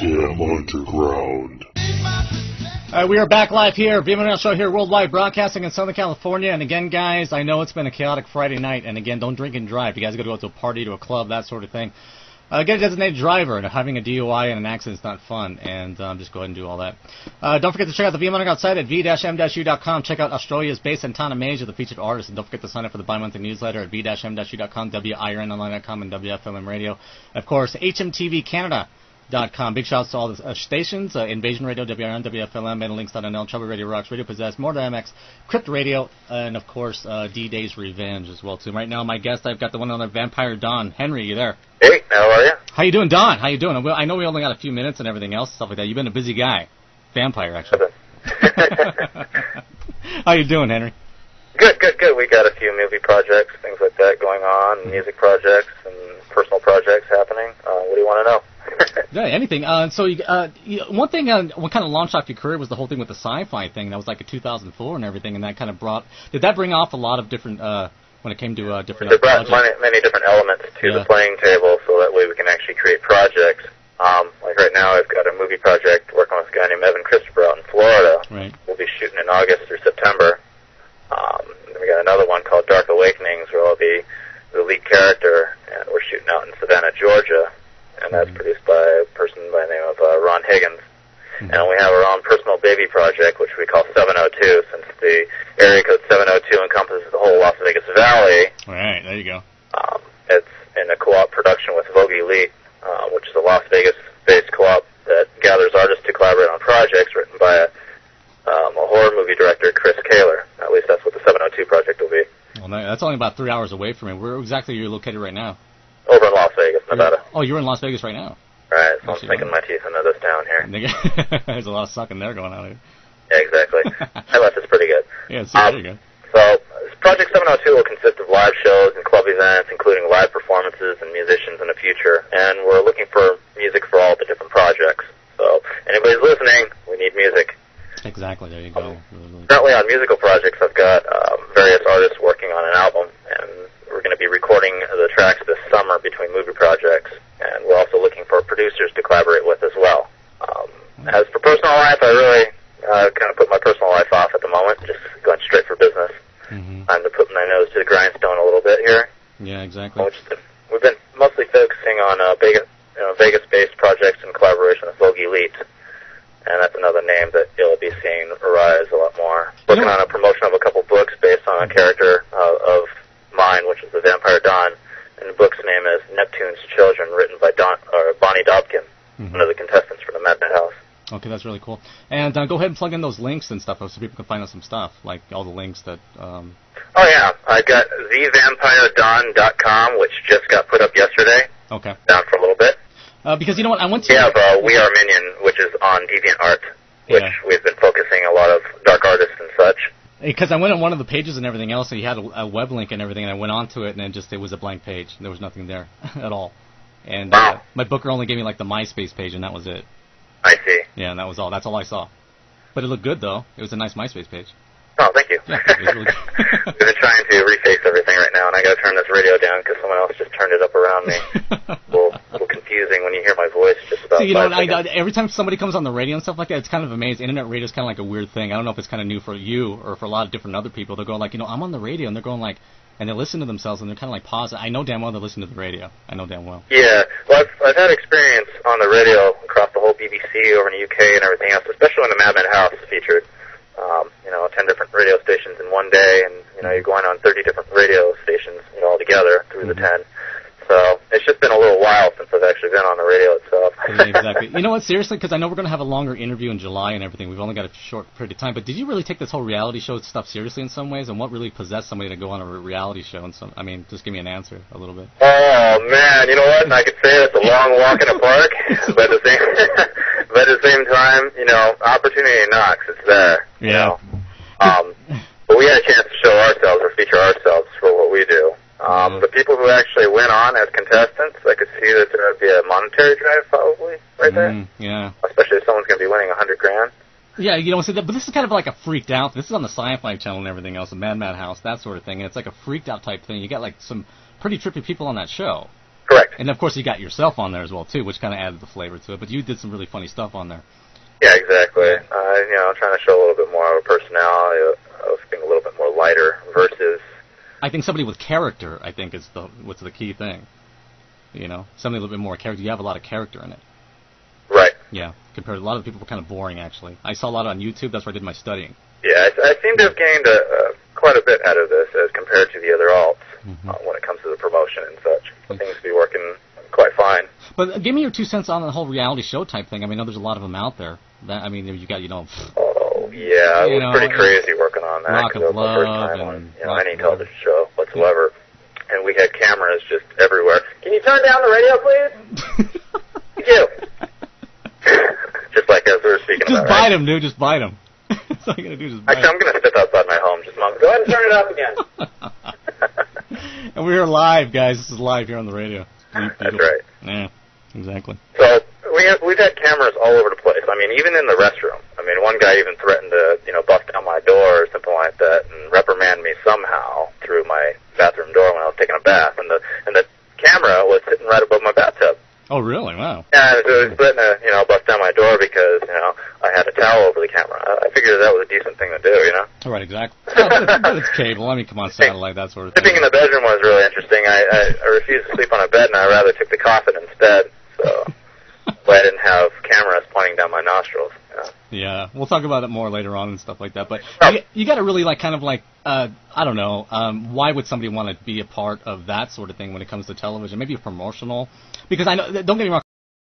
Damn underground. We are back live here, BMNL Show here, worldwide, broadcasting in Southern California. And again, guys, I know it's been a chaotic Friday night. And again, don't drink and drive. You guys got to go to a party, to a club, that sort of thing. Get a designated driver, and having a DUI and an accident is not fun. And just go ahead and do all that. Don't forget to check out the VM Underground site at v-m-u.com. Check out Australia's Bass and Tana Major, the featured artist. And don't forget to sign up for the bi-monthly newsletter at v-m-u.com, WIRNonline.com, and WFLM Radio. Of course, HMTVCanada.com. Big shouts to all the stations, Invasion Radio, WRN, WFLM, Metalinks.nl, Trouble Radio Rocks, Radio Possessed, More MX, Crypt Radio, and of course, D-Day's Revenge as well, too. Right now, my guest, I've got the one and only Vampire Don. Henry, you there? Hey, how are you? How you doing, Don? How you doing? I know we only got a few minutes and everything else, stuff like that. You've been a busy guy. Vampire, actually. How you doing, Henry? Good. We got a few movie projects, things like that going on, music projects and personal projects happening. What do you want to know? Yeah, anything. So one thing, what kind of launched off your career was the whole thing with the sci-fi thing. That was like in 2004 and everything, and that kind of did that bring off a lot of different, when it came to different It brought many different elements to the playing table, so that way we can actually create projects. Like right now, I've got a movie project working with a guy named Evan Christopher out in Florida. Right. We'll be shooting in August or September. Then we got another one called Dark Awakenings, where I'll be the lead character, and we're shooting out in Savannah, Georgia. And that's produced by a person by the name of Ron Higgins. And we have our own personal baby project, which we call 702, since the area code 702 encompasses the whole Las Vegas Valley. All right, there you go. It's in a co-op production with Vogue Elite, which is a Las Vegas-based co-op that gathers artists to collaborate on projects written by a horror movie director, Chris Kaler. At least that's what the 702 project will be. Well, that's only about 3 hours away from me. Where exactly are you located right now? Over in Las Vegas, Nevada. You're in Las Vegas right now? Right, so I'm sinking my teeth into this town here. There's a lot of sucking there going on here. Yeah, exactly. I left, it's pretty good. Yeah, it's pretty good. So, Project 702 will consist of live shows and club events, including live performances and musicians in the future. And we're looking for music for all the different projects. So, anybody's listening, we need music. Exactly, there you go. Currently on musical projects, I've got various artists working on an album, and we're going to be recording the tracks this summer between movie projects, and we're also looking for producers to collaborate with as well. As for personal life, I really kind of put my personal life off at the moment, just going straight for business. Time to put my nose to the grindstone a little bit here. Yeah, exactly. We've been mostly focusing on Vegas-based projects in collaboration with Vogue Elite, and that's another name that you'll be seeing arise a lot more. Working on a promotion of a couple books based on a character of mine, which is the Vampire Don, and the book's name is Neptune's Children, written by Bonnie Dobkin, one of the contestants for the Madhouse. Okay, that's really cool. And go ahead and plug in those links and stuff so people can find out some stuff, like all the links that... Oh, yeah. I got thevampiredon.com, which just got put up yesterday. Okay. Down for a little bit. Because you know what, I went to... We have We Are Minion, which is on DeviantArt, which we've been focusing a lot of dark artists and such. Because I went on one of the pages and everything else, and you had a web link and everything, and I went onto it, and it was a blank page. There was nothing there at all. And my booker only gave me, like, the MySpace page, and that was it. I see. Yeah, and that was all. That's all I saw. But it looked good, though. It was a nice MySpace page. Oh, thank you. Yeah, it was really good. We've been trying to reface everything right now, and I got to turn this radio down because someone else just turned it up around me. A little confusing when you hear my voice just about. See, every time somebody comes on the radio and stuff like that, it's kind of amazing. Internet radio is kind of like a weird thing. I don't know if it's kind of new for you or for a lot of different other people. They're going like, I'm on the radio, and they're going like, and they listen to themselves, and they're kind of like pausing. I know damn well they listen to the radio. I know damn well. Yeah, well, I've had experience on the radio across the whole BBC over in the UK and everything else, especially when the Madman House is featured. 10 different radio stations in one day, and, you're going on 30 different radio stations, all together through the 10. So it's just been a little while since I've actually been on the radio itself. Exactly. You know what, seriously, because I know we're going to have a longer interview in July and everything. We've only got a short period of time, but did you really take this whole reality show stuff seriously in some ways, and what really possessed somebody to go on a reality show? Just give me an answer a little bit. Oh, man, you know what? I could say it's a long walk in a park, but at the same time, opportunity knocks. It's there. Yeah. But we had a chance to show ourselves or feature ourselves for what we do. The people who actually went on as contestants, I could see that there would be a monetary drive probably right there. Yeah. Especially if someone's going to be winning $100,000. Yeah, but this is kind of like a freaked out. This is on the Sci-Fi Channel and everything else, the Mad House, that sort of thing. And it's like a freaked out type thing. You got like some pretty trippy people on that show. Correct. And of course you got yourself on there as well too, which kind of added the flavor to it. But you did some really funny stuff on there. Yeah, exactly. Trying to show a little bit more of a personality, of being a little bit more lighter versus. I think somebody with character, I think, is what's the key thing. Somebody a little bit more character. You have a lot of character in it. Right. Yeah, compared to a lot of people were kind of boring, actually. I saw a lot on YouTube. That's where I did my studying. Yeah, I seem to have gained quite a bit out of this as compared to the other alts when it comes to the promotion and such. It seems to be working quite fine. But give me your 2 cents on the whole reality show type thing. I mean, I know there's a lot of them out there. You got, Oh, yeah, it was pretty crazy working on that. Rock of Love my first time on any television Love. show whatsoever. And we had cameras just everywhere. Can you turn down the radio, please? Thank you. Just like as we were speaking just about. Bite them, dude. Just bite them. That's all you got to do. Just bite Actually, I'm going to step outside my home just a moment. Go ahead and turn it up again. And we're live, guys. This is live here on the radio. That's right. Yeah, exactly. So we've had cameras all over the place. I mean, even in the restroom. I mean, one guy even threatened to, bust down my door or something like that and reprimand me somehow through my bathroom door when I was taking a bath. And the camera was sitting right above my bathtub. Oh, really? Wow. And so he was threatening to, bust down my door because, I had a towel over the camera. I figured that was a decent thing to do, All right, exactly. But it's cable. I mean, come on, satellite, that sort of thing. Sleeping in the bedroom was really interesting. I refused to sleep on a bed, and I rather took the coffin instead. So I didn't have cameras pointing down my nostrils. Yeah, we'll talk about it more later on and stuff like that. But you got to really I don't know, why would somebody want to be a part of that sort of thing when it comes to television? Maybe a promotional, because I know. Don't get me wrong.